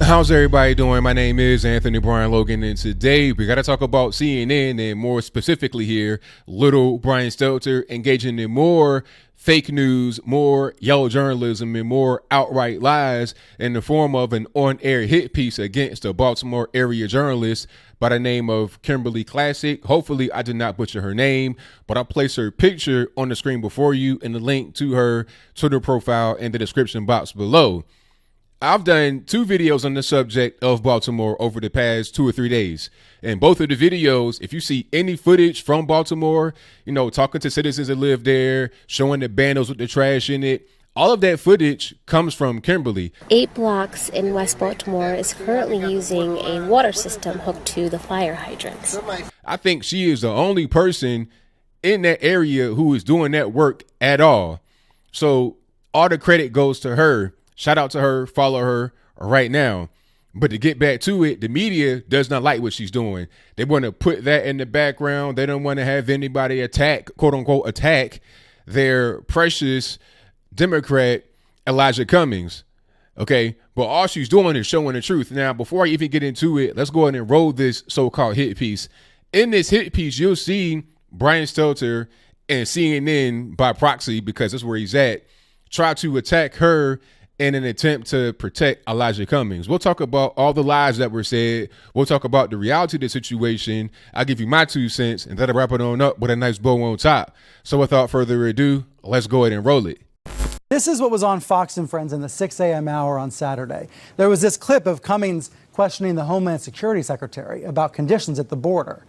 How's everybody doing? My name is Anthony Brian Logan, and today we got to talk about CNN, and more specifically here, little Brian Stelter engaging in more fake news, more yellow journalism, and more outright lies in the form of an on-air hit piece against a Baltimore area journalist by the name of Kim Klacik. Hopefully I did not butcher her name, but I'll place her picture on the screen before you and the link to her Twitter profile in the description box below. I've done 2 videos on the subject of Baltimore over the past 2 or 3 days. And both of the videos, if you see any footage from Baltimore, talking to citizens that live there, showing the bundles with the trash in it, all of that footage comes from Kimberly. 8 blocks in West Baltimore is currently using a water system hooked to the fire hydrants. I think she is the only person in that area who is doing that work at all. So all the credit goes to her. Shout out to her, follow her right now. But to get back to it, the media does not like what she's doing. They want to put that in the background. They don't want to have anybody attack, quote unquote, attack their precious Democrat, Elijah Cummings. Okay. But all she's doing is showing the truth. Now, before I even get into it, let's go ahead and roll this so-called hit piece. In this hit piece, you'll see Brian Stelter and CNN by proxy, because that's where he's at, try to attack her in an attempt to protect Elijah Cummings. We'll talk about all the lies that were said. We'll talk about the reality of the situation. I'll give you my 2 cents, and that'll wrap it on up with a nice bow on top. So without further ado, let's go ahead and roll it. This is what was on Fox and Friends in the 6 a.m. hour on Saturday. There was this clip of Cummings questioning the Homeland Security Secretary about conditions at the border.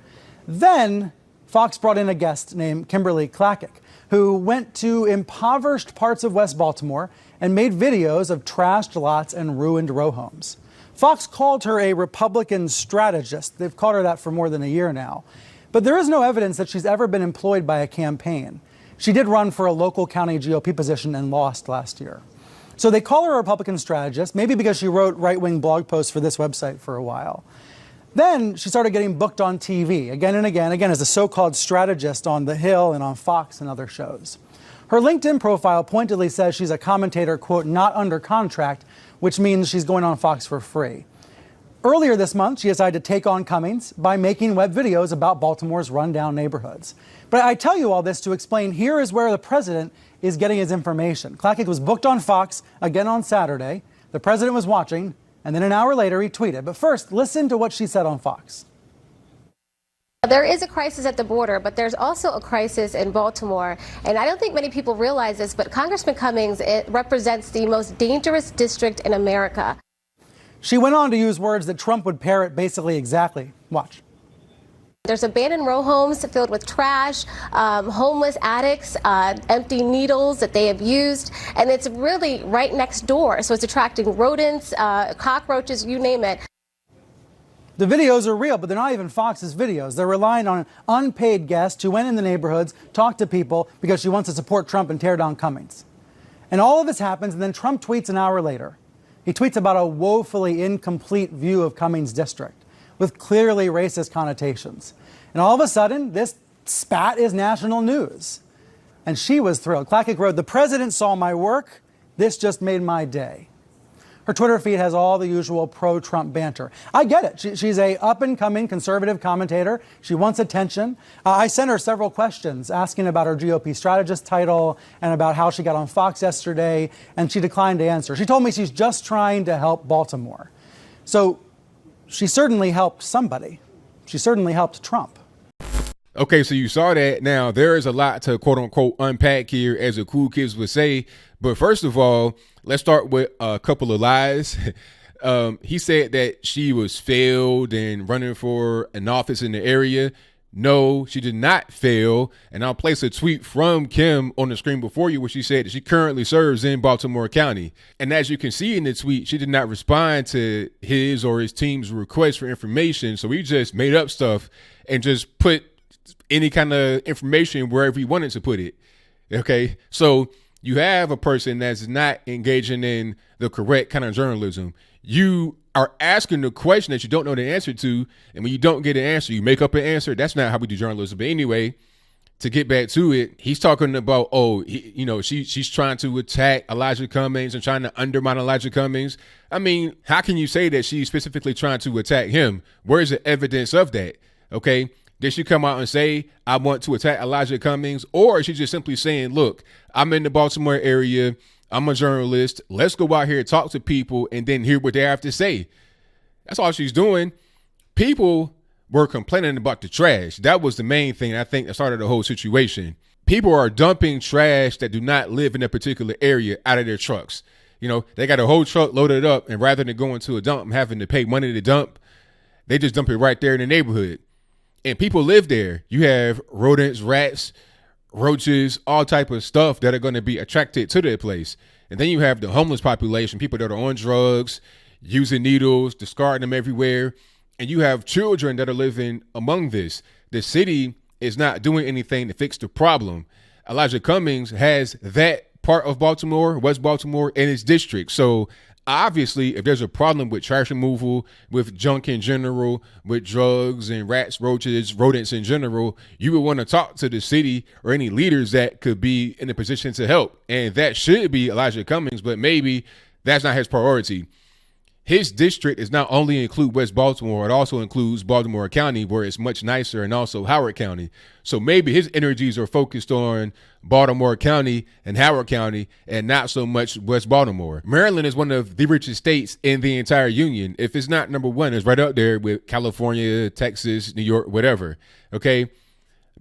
Then Fox brought in a guest named Kim Klacik, who went to impoverished parts of West Baltimore and made videos of trashed lots and ruined row homes. Fox called her a Republican strategist. They've called her that for more than a year now. But there is no evidence that she's ever been employed by a campaign. She did run for a local county GOP position and lost last year. So they call her a Republican strategist, maybe because she wrote right-wing blog posts for this website for a while. Then she started getting booked on TV again and again as a so-called strategist on The Hill and on Fox and other shows. Her LinkedIn profile pointedly says she's a commentator, quote, not under contract, which means she's going on Fox for free. Earlier this month, she decided to take on Cummings by making web videos about Baltimore's rundown neighborhoods. But I tell you all this to explain here is where the president is getting his information. Klacik was booked on Fox again on Saturday. The president was watching, and then an hour later he tweeted. But first, listen to what she said on Fox. There is a crisis at the border, but there's also a crisis in Baltimore. And I don't think many people realize this, but Congressman Cummings represents the most dangerous district in America. She went on to use words that Trump would parrot basically exactly. Watch. There's abandoned row homes filled with trash, homeless addicts, empty needles that they have used, and it's really right next door. So it's attracting rodents, cockroaches, you name it. The videos are real, but they're not even Fox's videos. They're relying on an unpaid guest who went in the neighborhoods, talked to people because she wants to support Trump and tear down Cummings. And all of this happens, and then Trump tweets an hour later. He tweets about a woefully incomplete view of Cummings' district with clearly racist connotations. And all of a sudden, this spat is national news. And she was thrilled. Klacik wrote, "The president saw my work. This just made my day." Her Twitter feed has all the usual pro-Trump banter. I get it. She's a up-and-coming conservative commentator. She wants attention. I sent her several questions asking about her GOP strategist title and about how she got on Fox yesterday, and she declined to answer. She told me she's just trying to help Baltimore. So she certainly helped somebody. She certainly helped Trump. Okay, so you saw that. Now, there is a lot to quote-unquote unpack here, as the cool kids would say. But first of all, let's start with a couple of lies. He said that she was failed in running for an office in the area. No, she did not fail. And I'll place a tweet from Kim on the screen before you where she said that she currently serves in Baltimore County. And as you can see in the tweet, she did not respond to his or his team's request for information. So he just made up stuff and just put any kind of information wherever he wanted to put it. Okay, so you have a person that's not engaging in the correct kind of journalism. You are asking the question that you don't know the answer to, and when you don't get an answer, you make up an answer. That's not how we do journalism. But anyway, to get back to it, he's talking about, she's trying to attack Elijah Cummings and trying to undermine Elijah Cummings. I mean, how can you say that she's specifically trying to attack him? Where's the evidence of that? Okay. Did she come out and say, I want to attack Elijah Cummings? Or is she just simply saying, look, I'm in the Baltimore area. I'm a journalist. Let's go out here and talk to people and then hear what they have to say. That's all she's doing. People were complaining about the trash. That was the main thing, I think, that started the whole situation. People are dumping trash that do not live in a particular area out of their trucks. They got a whole truck loaded up, and rather than going to a dump and having to pay money to dump, they just dump it right there in the neighborhood. And people live there. You have rodents, rats, roaches, all type of stuff that are going to be attracted to their place. And then you have the homeless population, people that are on drugs, using needles, discarding them everywhere. And you have children that are living among this. The city is not doing anything to fix the problem. Elijah Cummings has that part of Baltimore, West Baltimore, in his district. So obviously, if there's a problem with trash removal, with junk in general, with drugs and rats, roaches, rodents in general, you would want to talk to the city or any leaders that could be in a position to help. And that should be Elijah Cummings, but maybe that's not his priority. His district does not only include West Baltimore, it also includes Baltimore County, where it's much nicer, and also Howard County. So maybe his energies are focused on Baltimore County and Howard County and not so much West Baltimore. Maryland is one of the richest states in the entire union. If it's not number one, it's right up there with California, Texas, New York, whatever. Okay.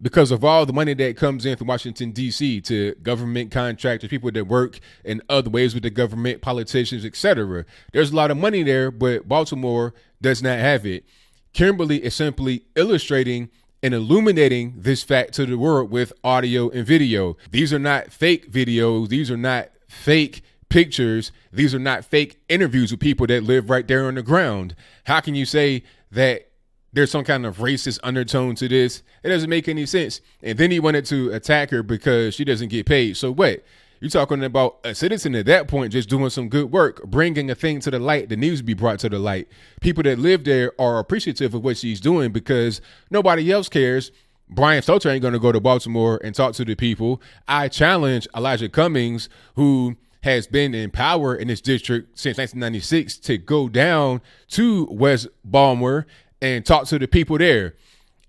Because of all the money that comes in from Washington, D.C. to government contractors, people that work in other ways with the government, politicians, etc. There's a lot of money there, but Baltimore does not have it. Kimberly is simply illustrating and illuminating this fact to the world with audio and video. These are not fake videos. These are not fake pictures. These are not fake interviews with people that live right there on the ground. How can you say that there's some kind of racist undertone to this? It doesn't make any sense. And then he wanted to attack her because she doesn't get paid. So what? You're talking about a citizen at that point just doing some good work, bringing a thing to the light that needs to be brought to the light. People that live there are appreciative of what she's doing because nobody else cares. Brian Stelter ain't going to go to Baltimore and talk to the people. I challenge Elijah Cummings, who has been in power in this district since 1996, to go down to West Baltimore and talk to the people there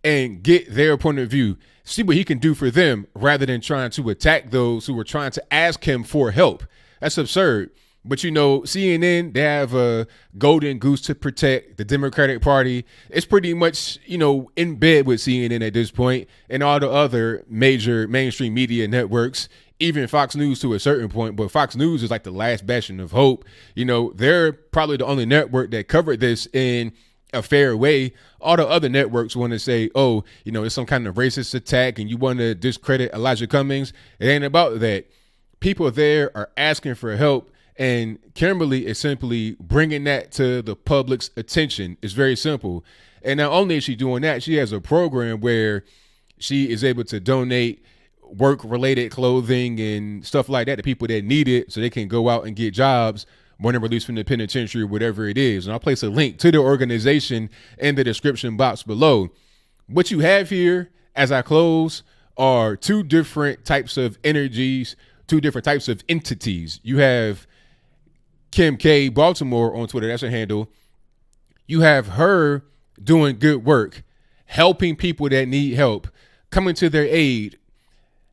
and get their point of view, see what he can do for them rather than trying to attack those who were trying to ask him for help. That's absurd. But, CNN, they have a golden goose to protect the Democratic Party. It's pretty much, in bed with CNN at this point and all the other major mainstream media networks, even Fox News to a certain point. But Fox News is like the last bastion of hope. They're probably the only network that covered this in a fair way. All the other networks want to say, it's some kind of racist attack and you want to discredit Elijah Cummings. It ain't about that. People there are asking for help, and Kimberly is simply bringing that to the public's attention. It's very simple. And not only is she doing that, she has a program where she is able to donate work-related clothing and stuff like that to people that need it so they can go out and get jobs when they're released from the penitentiary, whatever it is. And I'll place a link to the organization in the description box below. What you have here as I close are two different types of energies, two different types of entities. You have Kim K. Baltimore on Twitter, that's her handle. You have her doing good work, helping people that need help, coming to their aid,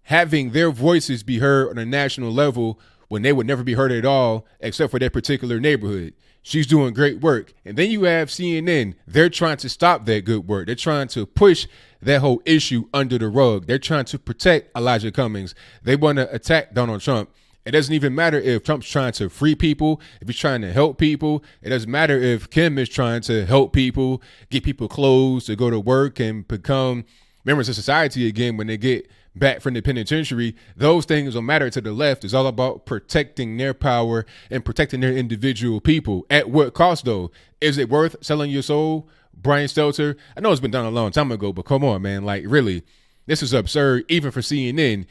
having their voices be heard on a national level when they would never be heard at all, except for their particular neighborhood. She's doing great work. And then you have CNN. They're trying to stop that good work. They're trying to push that whole issue under the rug. They're trying to protect Elijah Cummings. They want to attack Donald Trump. It doesn't even matter if Trump's trying to free people, if he's trying to help people. It doesn't matter if Kim is trying to help people, get people clothes to go to work and become members of society again when they get back from the penitentiary. Those things don't matter to the left. It's all about protecting their power and protecting their individual people. At what cost, though? Is it worth selling your soul, Brian Stelter? I know it's been done a long time ago, but come on, man. Like, really, this is absurd, even for CNN.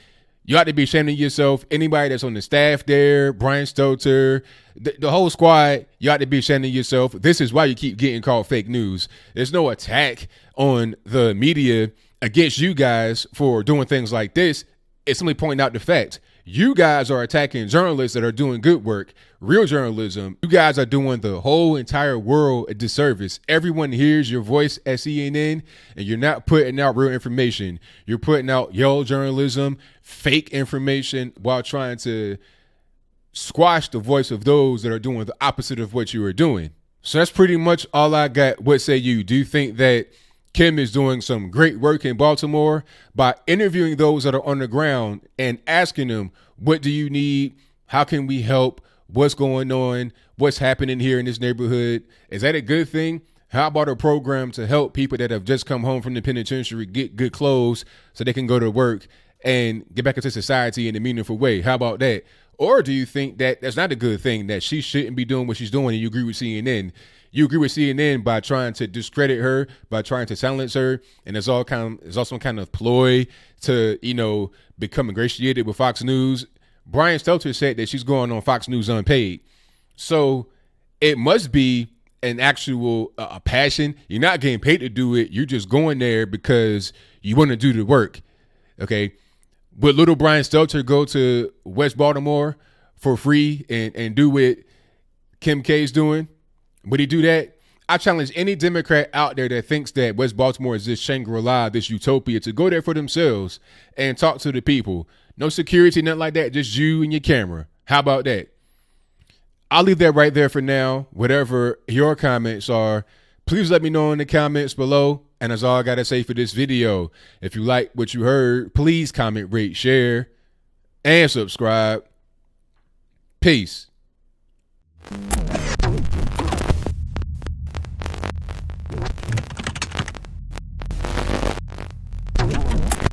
You ought to be ashamed of yourself. Anybody that's on the staff there, Brian Stelter, the whole squad, you ought to be ashamed of yourself. This is why you keep getting called fake news. There's no attack on the media against you guys for doing things like this. It's simply pointing out the fact. You guys are attacking journalists that are doing good work, real journalism. You guys are doing the whole entire world a disservice. Everyone hears your voice at CNN, and you're not putting out real information. You're putting out yellow journalism, fake information, while trying to squash the voice of those that are doing the opposite of what you are doing. So that's pretty much all I got. What say you? Do you think that Kim is doing some great work in Baltimore by interviewing those that are on the ground and asking them, what do you need? How can we help? What's going on? What's happening here in this neighborhood? Is that a good thing? How about a program to help people that have just come home from the penitentiary get good clothes so they can go to work and get back into society in a meaningful way? How about that? Or do you think that that's not a good thing, that she shouldn't be doing what she's doing, and you agree with CNN? You agree with CNN by trying to discredit her, by trying to silence her, and it's also some kind of ploy to, become ingratiated with Fox News. Brian Stelter said that she's going on Fox News unpaid. So it must be an actual passion. You're not getting paid to do it. You're just going there because you want to do the work. Okay. Would little Brian Stelter go to West Baltimore for free and do what Kim K is doing? Would he do that? I challenge any Democrat out there that thinks that West Baltimore is this Shangri-La, this utopia, to go there for themselves and talk to the people. No security, nothing like that. Just you and your camera. How about that? I'll leave that right there for now. Whatever your comments are, please let me know in the comments below. And that's all I got to say for this video. If you like what you heard, please comment, rate, share, and subscribe. Peace.